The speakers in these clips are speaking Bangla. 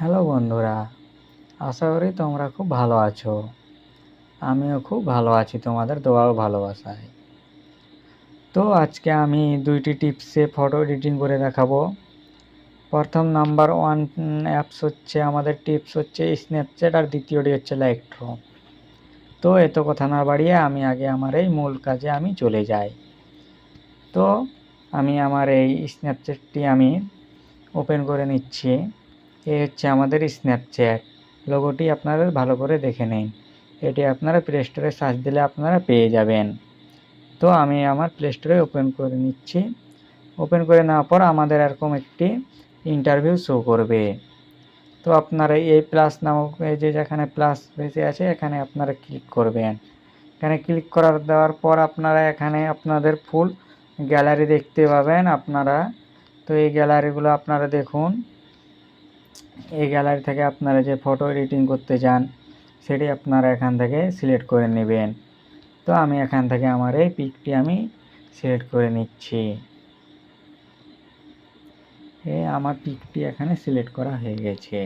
হ্যালো বন্ধুরা, আশা করি তোমরা খুব ভালো আছো। আমিও খুব ভালো আছি তোমাদের দোয়া ও ভালোবাসায়। তো আজকে আমি 2টি টিপসে ফটো এডিটিং করে দেখাবো। প্রথম নাম্বার 1 অ্যাপস হচ্ছে আমাদের টিপস হচ্ছে স্ন্যাপচ্যাট, আর দ্বিতীয়টি হচ্ছে লাইটরুম। তো এত কথা না বাড়িয়ে আমি আগে আমার এই মূল কাজে আমি চলে যাই। তো আমি আমার এই স্ন্যাপচ্যাটটি আমি ওপেন করে নিচ্ছি। এই হচ্ছে আমাদের স্ন্যাপচ্যাট। লোগোটি আপনারা ভালো করে দেখে নিন। এটি আপনারা প্লে স্টোরে সার্চ দিলে আপনারা পেয়ে যাবেন। তো আমি আমার প্লে স্টোরে ওপেন করে নিচ্ছি। ওপেন করে নেওয়ার পর আমাদের এরকম একটি ইন্টারভিউ শো করবে। তো আপনারা এই প্লাস নামক এই যে যেখানে প্লাস ভেসে আছে এখানে আপনারা ক্লিক করবেন। এখানে ক্লিক দেওয়ার পর আপনারা এখানে আপনাদের ফুল গ্যালারি দেখতে পাবেন আপনারা। তো এই গ্যালারিগুলো আপনারা দেখুন। এই গ্যালারি থেকে আপনারা যে ফটো এডিটিং করতে চান সেটি আপনারা এখান থেকে সিলেক্ট করে নেবেন। তো আমি এখান থেকে আমার এই পিকটি আমি সিলেক্ট করে নিচ্ছি। আমার পিকটি এখানে সিলেক্ট করা হয়ে গেছে।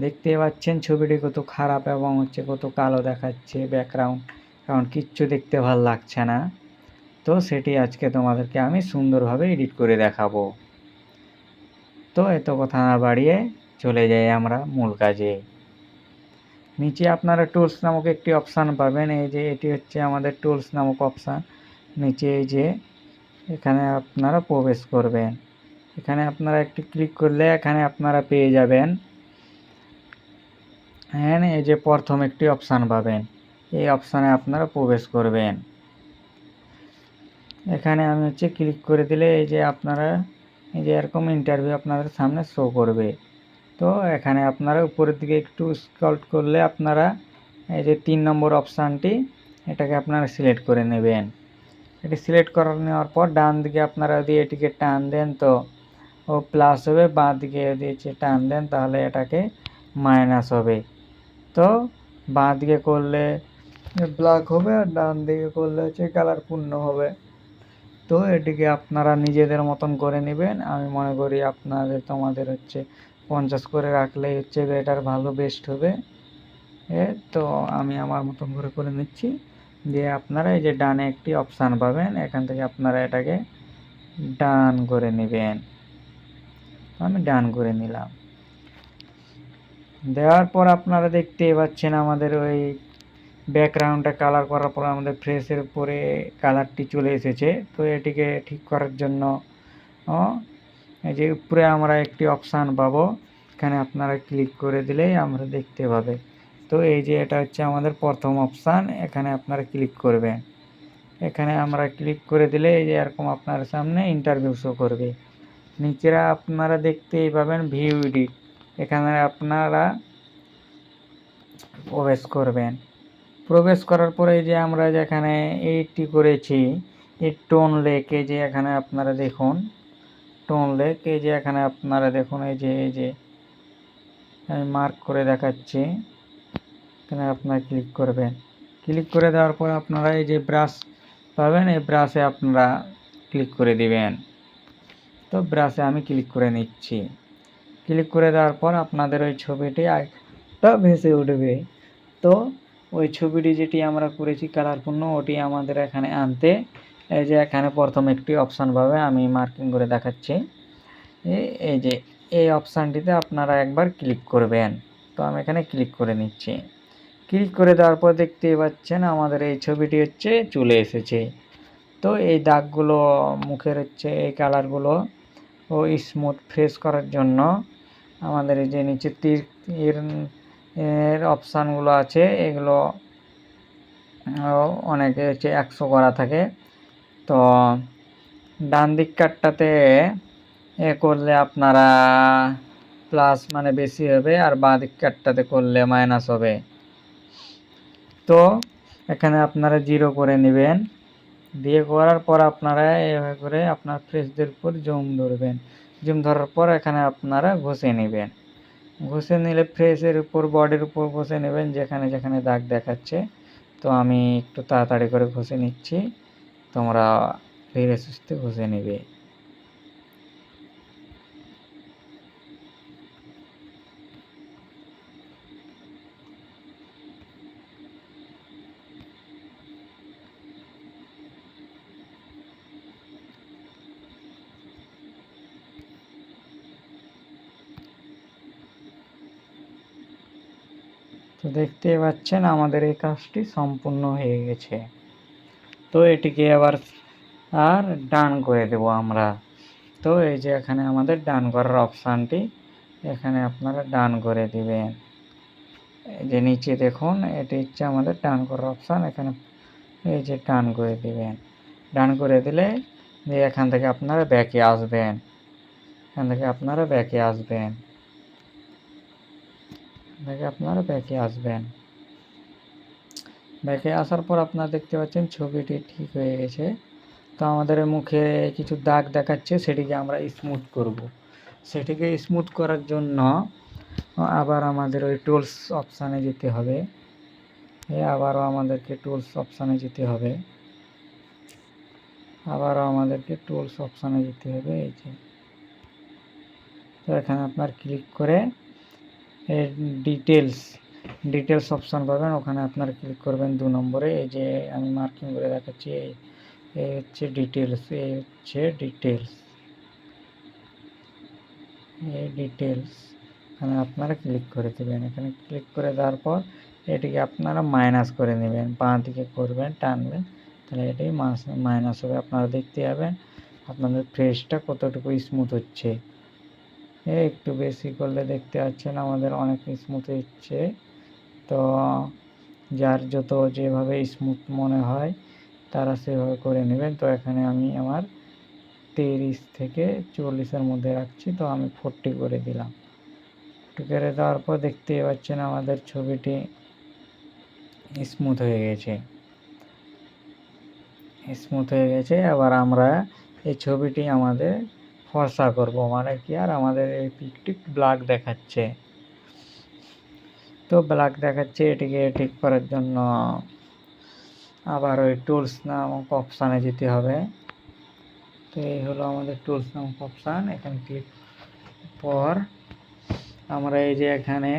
দেখতে পাচ্ছেন ছবিটি কত খারাপ এবং কত কালো দেখাচ্ছে ব্যাকগ্রাউন্ড, কারণ কিচ্ছু দেখতে ভালো লাগছে না। তো সেটি আজকে তোমাদেরকে আমি সুন্দরভাবে এডিট করে দেখাবো। তো এত কথা না বাড়িয়ে চলে যাই আমরা মূল কাজে। নিচে আপনারা টুলস নামক একটি অপশান পাবেন। এই যে এটি হচ্ছে আমাদের টুলস নামক অপশান। নিচে এই যে এখানে আপনারা প্রবেশ করবেন। এখানে আপনারা একটি ক্লিক করলে এখানে আপনারা পেয়ে যাবেন এই যে প্রথম একটি অপশান পাবেন। এই অপশানে আপনারা প্রবেশ করবেন। এখানে আমি ক্লিক করে দিলে এই যে আপনারা এই যে এরকম ইন্টারভিউ আপনাদের সামনে শো করবে। তো এখানে আপনারা উপরের দিকে একটু স্ক্রল করলে আপনারা এই যে 3 নম্বর অপশানটি এটাকে আপনারা সিলেক্ট করে নেবেন। এটি সিলেক্ট করে নেওয়ার পর ডান দিকে আপনারা যদি এটিকে টান দেন তো ও প্লাস হবে, বাঁ দিকে যদি টান দেন তাহলে এটাকে মাইনাস হবে। তো বাঁ দিকে করলে ব্ল্যাক হবে আর ডান দিকে করলে কালার পূর্ণ হবে। তো এটিকে আপনারা নিজেদের মতন করে নেবেন। আমি মনে করি তোমাদের 50 করে রাখলেই বেটার, ভালো, বেস্ট হবে। তো আমি আমার মতন করে নিচ্ছি। দিয়ে আপনারা এই যে ডানে একটি অপশান পাবেন, এখান থেকে আপনারা এটাকে ডান করে নেবেন। আমি ডান করে নিলাম। দেওয়ার পর আপনারা দেখতেই পাচ্ছেন আমাদের ওই ব্যাকগ্রাউন্ডটা কালার করার পর আমাদের ফ্রেশের উপরে কালারটি চলে এসেছে। তো এটিকে ঠিক করার জন্য এই যে উপরে আমরা একটি অপশান পাবো, এখানে আপনারা ক্লিক করে দিলেই আমরা দেখতে পাবে। তো এই যে এটা হচ্ছে আমাদের প্রথম অপশান, এখানে আপনারা ক্লিক করবেন। এখানে আমরা ক্লিক করে দিলে এই যে এরকম আপনার সামনে ইন্টারভিউ শো করবে। নিচেরা আপনারা দেখতেই পাবেন ভিউ এডিট, এখানে আপনারা প্রবেশ করবেন। প্রবেশ করার পরে যে আমরা যেখানে এইটি করেছি এই টোন লেক, এই যে এখানে আপনারা দেখুন টোন লেক, এই যে এখানে আপনারা দেখুন এই যে আমি মার্ক করে দেখাচ্ছি, এখানে আপনারা ক্লিক করবেন। ক্লিক করে দেওয়ার পর আপনারা এই যে ব্রাশ পাবেন, এই ব্রাশে আপনারা ক্লিক করে দিবেন। তো ব্রাশে আমি ক্লিক করে নিচ্ছি। ক্লিক করে দেওয়ার পর আপনাদের ওই ছবিটি একটা ভেসে উঠবে। তো ওই ছবিটি যেটি আমরা করেছি কালারপূর্ণ ওটি আমাদের এখানে আনতে এই যে এখানে প্রথম একটি অপশান পাবে, আমি মার্কিং করে দেখাচ্ছি। এই যে এই অপশানটিতে আপনারা একবার ক্লিক করবেন। তো আমি এখানে ক্লিক করে নিচ্ছি। ক্লিক করে দেওয়ার পর দেখতেই পাচ্ছেন আমাদের এই ছবিটি চলে এসেছে। তো এই দাগগুলো মুখের এই কালারগুলো ও স্মুথ ফ্রেশ করার জন্য আমাদের এই যে নিচে তীর এর অপশানগুলো আছে, এগুলো অনেকে 100 করা থাকে। তো ডান দিক কাটটাতে করলে আপনারা প্লাস মানে বেশি হবে, আর বাঁ দিক কাটটাতে করলে মাইনাস হবে। তো এখানে আপনারা 0 করে নেবেন। দিয়ে করার পর আপনারা এভাবে করে আপনার ফেসদের উপর জুম ধরবেন। জুম ধরার পর এখানে আপনারা ঘষে নেবেন। ঘষে নিলে ফেসের উপর বডির উপর ঘষে নেবেন যেখানে যেখানে দাগ দেখাচ্ছে। তো আমি একটু তাড়াতাড়ি করে ঘষে নিচ্ছি, তোমরা ধীরে সুস্থে ঘষে নেবে। তো দেখতে পাচ্ছেন আমাদের এই কাজটি সম্পূর্ণ হয়ে গেছে। তো এটিকে আবার আর ডান করে দেব আমরা। তো এই যে এখানে আমাদের ডান করার অপশানটি, এখানে আপনারা ডান করে দিবেন। এই যে নিচে দেখুন, এটি হচ্ছে আমাদের ডান করার অপশান, এখানে এই যে ডান করে দিবেন। ডান করে দিলে এখান থেকে আপনারা ব্যাকে আসবেন, এখান থেকে আপনারা ব্যাকে আসবেন, ব্যাকে আসার পর আপনারা দেখতে পাচ্ছেন ছবিটি ঠিক হয়ে গেছে। তো আমাদের মুখে কিছু দাগ দেখাচ্ছে, সেটিকে আমরা স্মুথ করব। সেটিকে স্মুথ করার জন্য আবার আমাদের ওই টুলস অপশানে যেতে হবে। আবারও আমাদেরকে টুলস অপশানে যেতে হবে, এই যে। তো এখানে আপনার ক্লিক করে ডিটেলস অপশান পাবেন, ওখানে আপনার ক্লিক করবেন 2 নম্বরে। এই যে আমি মার্কিং করে দেখাচ্ছি, এই হচ্ছে ডিটেলস, এখানে আপনারা ক্লিক করে দেবেন। এখানে ক্লিক করে দেওয়ার পর এটিকে আপনারা মাইনাস করে নেবেন, বাঁ দিকে করবেন, টানবেন, তাহলে এটি মাইনাস হবে। আপনারা দেখতে পাবেন আপনাদের ফেসটা কতটুকু স্মুথ হচ্ছে। একটু বেশি করলে দেখতে পাচ্ছেন আমাদের অনেক স্মুথ হচ্ছে। তো যার যেভাবে স্মুথ মনে হয় তারা সেভাবে করে নেবেন। তো এখানে আমি আমার 30 থেকে 40-এর মধ্যে রাখছি, তো আমি 40 করে দিলাম। করে দেওয়ার পর দেখতেই পাচ্ছেন আমাদের ছবিটি স্মুথ হয়ে গেছে। আবার আমরা এই ছবিটি আমাদের ফর্সা করব, মানে কি আর আমাদের এই পিকটি ব্ল্যাক দেখাচ্ছে। তো ব্ল্যাক দেখাচ্ছে, এটিকে ঠিক করার জন্য আবার ওই টুলস নামক অপশানে যেতে হবে। তো এই হলো আমাদের টুলস নামক অপশান। এখানে ক্লিক পর আমরা এই যে এখানে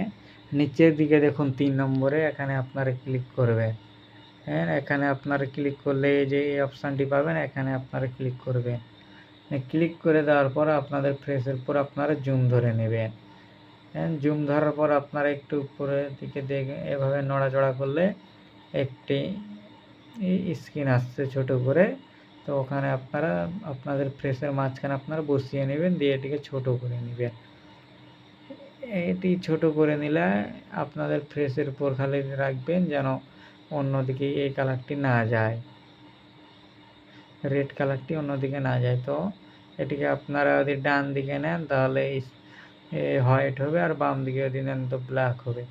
নিচের দিকে দেখুন 3 নম্বরে, এখানে আপনারা ক্লিক করবেন। হ্যাঁ, এখানে আপনারা ক্লিক করলে এই যে এই অপশানটি পাবেন, এখানে আপনারা ক্লিক করবেন। ক্লিক করে দেওয়ার পর আপনাদের ফেসের উপর আপনারা জুম ধরে নেবেন। জুম ধরার পর আপনারা একটু উপরের দিকে দেখে এভাবে নড়াচড়া করলে একটি স্ক্রিন আসছে ছোট করে। তো ওখানে আপনারা আপনাদের ফেসের মাঝখানে আপনারা বসিয়ে নেবেন, দিয়ে এটিকে ছোট করে নেবেন। এটি ছোট করে নিলে আপনাদের ফেসের উপর খালি রাখবেন, যেন অন্যদিকে এই কালারটি না যায়, রেড কালারটি অন্যদিকে না যায়। তো এটিকে আপনারা যদি ডান দিকে নেন তাহলে হোয়াইট হবে, আর বাম দিকে যদি নেন তো ব্ল্যাক হবে।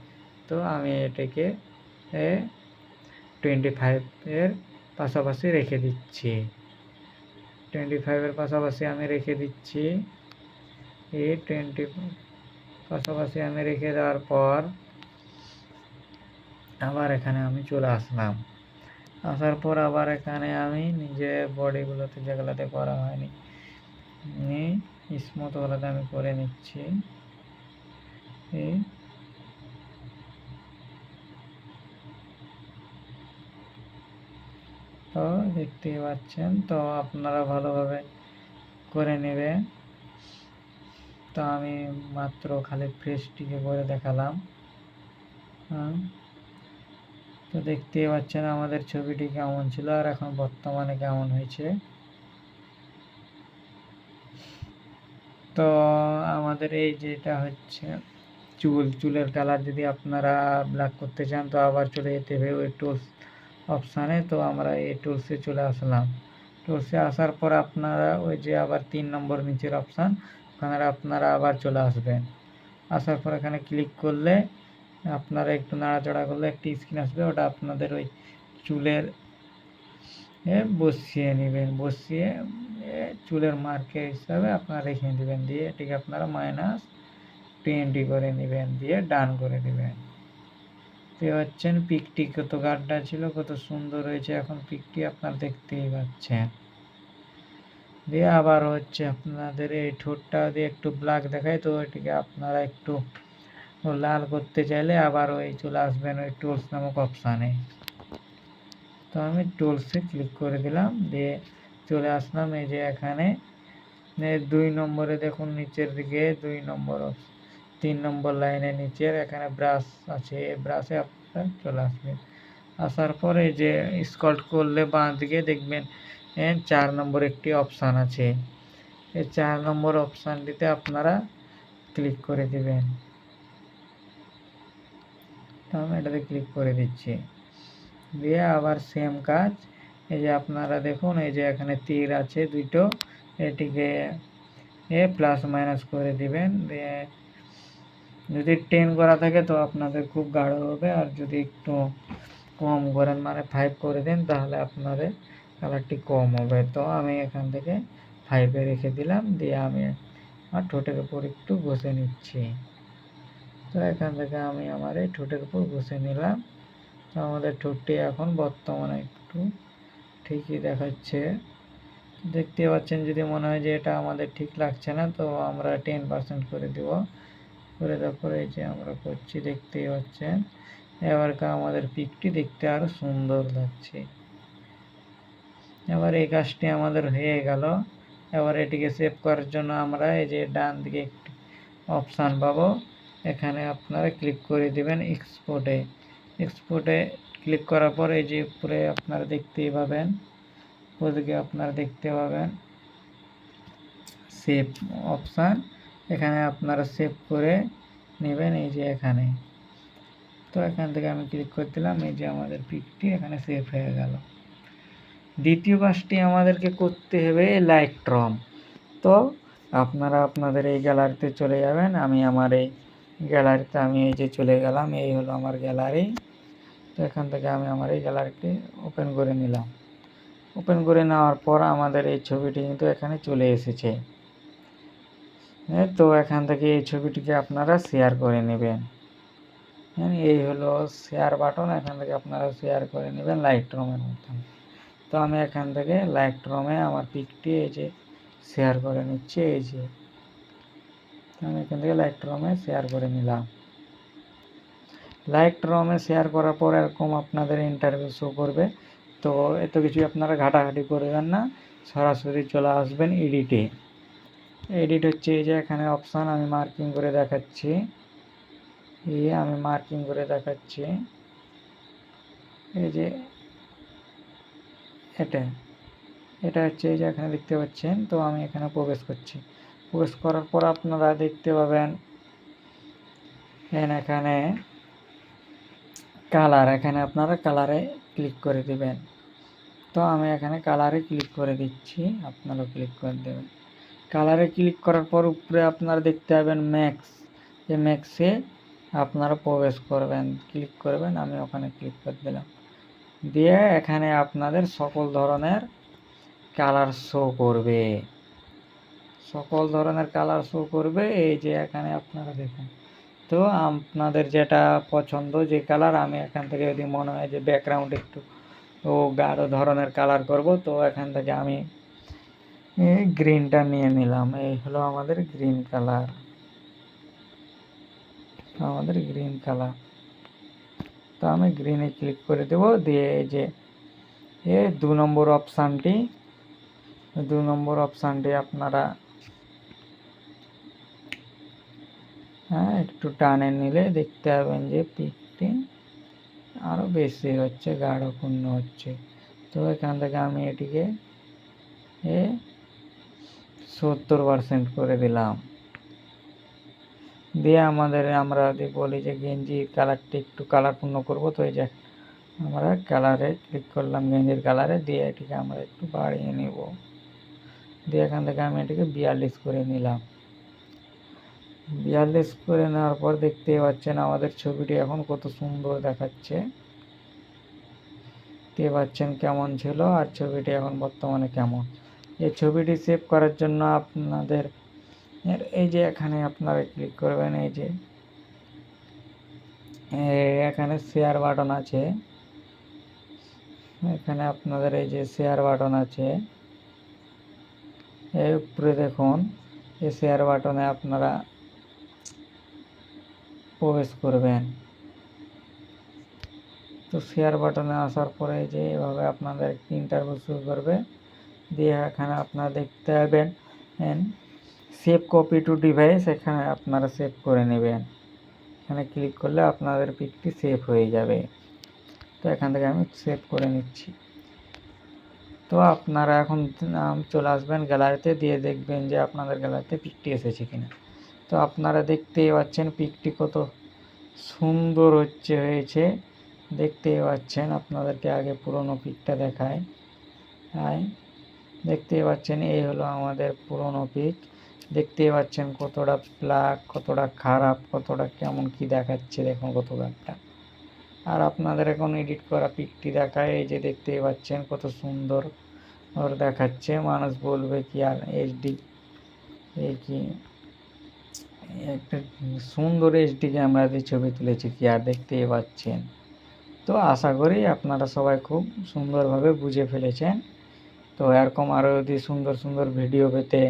তো আমি এটাকে 25-এর পাশাপাশি রেখে দিচ্ছি। 25-এর পাশাপাশি আমি রেখে দিচ্ছি। এই 20 পাশাপাশি আমি রেখে দেওয়ার পর আবার এখানে আমি চলে আসলাম। আসার পর আবার এখানে আমি নিজে বডিগুলোতে যেগুলোতে করা হয়নি স্মুথগুলোতে আমি করে নিচ্ছি। তো দেখতেই পাচ্ছেন, তো আপনারা ভালোভাবে করে নেবেন। তো আমি মাত্র খালি ফ্রেশটিকে করে দেখালাম। তো দেখতেই পাচ্ছেন আমাদের ছবিটি কেমন ছিল আর এখন বর্তমানে কেমন হয়েছে। তো আমাদের এই যেটা হচ্ছে চুলের কালার যদি আপনারা ব্ল্যাক করতে চান তো আবার চলে যেতে হবে ওই টুলস অপশানে। তো আমরা এই টুলসে চলে আসলাম। টুলসে আসার পর আপনারা ওই যে আবার 3 নম্বর নিচের অপশান, ওখানে আপনারা আবার চলে আসবেন। আসার পর এখানে ক্লিক করলে আপনারা একটু নাড়াচাড়া করলে একটি স্ক্রিন আসবে, ওটা আপনাদের ওই চুলের বসিয়ে নেবেন, বসিয়ে চুলের মার্কের হিসাবে আপনারা রেখে দেবেন, দিয়ে এটিকে আপনারা -20 করে নেবেন, দিয়ে ডান করে দেবেন। পেয়ে পাচ্ছেন পিকটি কত গাঢ় ছিল, কত সুন্দর হয়েছে এখন পিকটি আপনারা দেখতেই পাচ্ছেন। দিয়ে আবার হচ্ছে আপনাদের এই ঠোঁটটা দিয়ে একটু ব্ল্যাক দেখায়, তো এটিকে আপনারা একটু লাল করতে চাইলে আবার ওই চলে আসবেন ওই টুলস নামক অপশানে। তো আমি টুলসে ক্লিক করে দিলাম, দিয়ে চলে আসলাম এই যে এখানে 2 নম্বরে দেখুন নিচের দিকে 2 নম্বর 3 নম্বর লাইনের নিচের এখানে ব্রাশ আছে, এই ব্রাশে আপনারা চলে আসবেন। আসার পরে যে স্ক্রল করলে বাঁ দিকে দেখবেন 4 নম্বর একটি অপশান আছে। এই 4 নম্বর অপশানটিতে আপনারা ক্লিক করে দিবেন। তো আমি এটাতে ক্লিক করে দিচ্ছি, দিয়ে আবার সেম কাজ। এই যে আপনারা দেখুন, এই যে এখানে তীর আছে দুটো, এটিকে প্লাস মাইনাস করে দিবেন। দিয়ে যদি 10 করা থাকে তো আপনাদের খুব গাঢ় হবে, আর যদি একটু কম করেন মানে 5 করে দেন তাহলে আপনাদের কালারটি কম হবে। তো আমি এখান থেকে 5-এ রেখে দিলাম, দিয়ে আমি আমার ঠোঁটের উপর একটু ঘষে নিচ্ছি। তো এখান থেকে আমি আমার এই ঠোঁটের উপর ঘষে নিলাম। তো আমাদের ঠোঁটটি এখন বর্তমানে একটু ঠিকই দেখাচ্ছে। দেখতে পাচ্ছেন, যদি মনে হয় যে এটা আমাদের ঠিক লাগছে না তো আমরা 10% করে দেব। করে দেওয়ার পরে এই যে আমরা করছি, দেখতেই পাচ্ছেন এবারকার আমাদের পিকটি দেখতে আরো সুন্দর লাগছে। এবার এই কাজটি আমাদের হয়ে গেল। এবার এটিকে সেভ করার জন্য আমরা এই যে ডান দিকে একটি অপশান পাবো, এখানে আপনারা ক্লিক করে দিবেন এক্সপোর্টে। এক্সপোর্টে ক্লিক করার পর এই যে উপরে আপনারা দেখতেই পাবেন, ওদিকে আপনারা দেখতে পাবেন সেভ অপশান, এখানে আপনারা সেভ করে নেবেন এই যে এখানে। তো এখান থেকে আমি ক্লিক করে দিলাম, এই যে আমাদের পিকটি এখানে সেভ হয়ে গেল। দ্বিতীয় কাজটি আমাদেরকে করতে হবে লাইটরুম। তো আপনারা আপনাদের এই গ্যালারিতে চলে যাবেন। আমি আমার এই গ্যালারিতে আমি এই যে চলে গেলাম, এই হলো আমার গ্যালারি। তো এখান থেকে আমি আমার এই গ্যালারিটি ওপেন করে নিলাম। ওপেন করে নেওয়ার পর আমাদের এই ছবিটি কিন্তু এখানে চলে এসেছে। তো এখান থেকে এই ছবিটিকে আপনারা শেয়ার করে নেবেন। এই হলো শেয়ার বাটন, এখান থেকে আপনারা শেয়ার করে নেবেন লাইটরুমের মাধ্যমে। তো আমি এখান থেকে লাইটরুমে আমার পিকটি এই যে শেয়ার করে নিচ্ছি। এই যে আমি এখান থেকে লাইটরুমে শেয়ার করে নিলাম। লাইটরুমে শেয়ার করার পর এরকম আপনাদের ইন্টারভিউ শো করবে। তো এত কিছু আপনারা ঘাটাঘাটি করবেন না, সরাসরি চলে আসবেন এডিটে। এডিট হচ্ছে এই যে এখানে অপশান, আমি মার্কিং করে দেখাচ্ছি। আমি মার্কিং করে দেখাচ্ছি, এই যে এটা হচ্ছে এই যে এখানে দেখতে পাচ্ছেন। তো আমি এখানে প্রবেশ করছি। প্রবেশ করার পর আপনারা দেখতে পাবেন এখানে কালার, এখানে আপনারা কালারে ক্লিক করে দিবেন। তো আমি এখানে কালারে ক্লিক করে দিচ্ছি, আপনারাও ক্লিক করে দেবেন। কালারে ক্লিক করার পর উপরে আপনারা দেখতে পাবেন ম্যাক্স, এই ম্যাক্সে আপনারা প্রবেশ করবেন, ক্লিক করবেন। আমি ওখানে ক্লিক করে দিলাম, দিয়ে এখানে আপনাদের সকল ধরনের কালার শো করবে, সকল ধরনের কালার শো করবে। এই যে এখানে আপনারা দেখুন, তো আপনাদের যেটা পছন্দ যে কালার, আমি এখান থেকে যদি মনে হয় যে ব্যাকগ্রাউন্ড একটু গাঢ় ধরনের কালার করব, তো এখান থেকে আমি গ্রিনটা নিয়ে নিলাম। এই হলো আমাদের গ্রিন কালার, আমাদের গ্রিন কালার। তো আমি গ্রিনে ক্লিক করে দেব, দিয়ে এই যে 2 নম্বর অপশানটি আপনারা একটু টানে নিলে দেখতে পাবেন যে পিকটি আরও বেশি হচ্ছে, গাঢ়পূর্ণ হচ্ছে। তো এখান থেকে আমি এটিকে 70% করে দিলাম। দিয়ে আমরা যদি বলি যে গেঞ্জির কালারটি একটু কালারপূর্ণ করব, তো এই যে আমরা কালারে ক্লিক করলাম, গেঞ্জির কালারে, দিয়ে এটিকে আমরা একটু বাড়িয়ে নেব। দিয়ে এখান থেকে আমি এটিকে 42 করে নিলাম। 42 করে নেওয়ার পর দেখতেই পাচ্ছেন আমাদের ছবিটি এখন কত সুন্দর দেখাচ্ছে। দেখতে পাচ্ছেন কেমন ছিল আর ছবিটি এখন বর্তমানে কেমন। এই ছবিটি সেভ করার জন্য আপনাদের এই যে এখানে আপনারা ক্লিক করবেন, এই যে এখানে শেয়ার বাটন আছে, এখানে আপনাদের এই যে শেয়ার বাটন আছে, এই উপরে দেখুন এই শেয়ার বাটনে আপনারা প্রবেশ করবেন। তো শেয়ার বাটনে আসার পরে যে এভাবে আপনাদের একটি ইন্টারভিউ শুরু করবে, দিয়ে এখানে আপনারা দেখতে পাবেন সেভ কপি টু ডিভাইস, এখানে আপনারা সেভ করে নেবেন। এখানে ক্লিক করলে আপনাদের পিকটি সেভ হয়ে যাবে। তো এখান থেকে আমি সেভ করে নিচ্ছি। তো আপনারা এখন চলে আসবেন গ্যালারিতে, দিয়ে দেখবেন যে আপনাদের গ্যালারিতে পিকটি এসেছে কিনা। তো আপনারা দেখতেই পাচ্ছেন পিকটি কত সুন্দর হয়েছে, দেখতেই পাচ্ছেন। আপনাদেরকে আগে পুরনো পিকটা দেখায়। দেখতেই পাচ্ছেন এই হলো আমাদের পুরনো পিক। দেখতেই পাচ্ছেন কতটা ব্ল্যাক, কতটা খারাপ, কতটা কেমন কি দেখাচ্ছে, দেখুন কত ব্যাগটা। আর আপনাদের এখন এডিট করা পিকটি দেখায়, এই যে দেখতেই পাচ্ছেন কত সুন্দর দেখাচ্ছে। মানুষ বলবে কি আর এইচডি, এই কি একটা সুন্দর এইচডি ক্যামেরা দিয়ে ছবি তুলেছি কি আর, দেখতেই পাচ্ছেন। তো আশা করি আপনারা সবাই খুব সুন্দরভাবে বুঝে ফেলেছেন। তো এরকম আরও যদি সুন্দর সুন্দর ভিডিও পেতে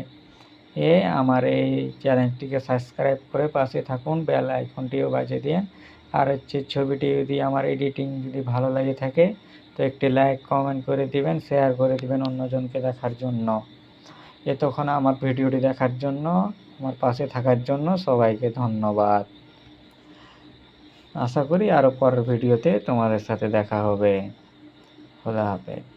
আমার এই চ্যানেলটিকে সাবস্ক্রাইব করে পাশে থাকুন, বেল আইকনটিও বাজিয়ে দিন। আর ছবিটি যদি আমার এডিটিং যদি ভালো লাগে থাকে তো একটি লাইক কমেন্ট করে দিবেন, শেয়ার করে দিবেন অন্যজনকে দেখার জন্য। এতক্ষণ আমার ভিডিওটি দেখার জন্য, আমার পাশে থাকার জন্য সবাইকে ধন্যবাদ। আশা করি আরও পরের ভিডিওতে তোমাদের সাথে দেখা হবে। খোদা হাফেজ।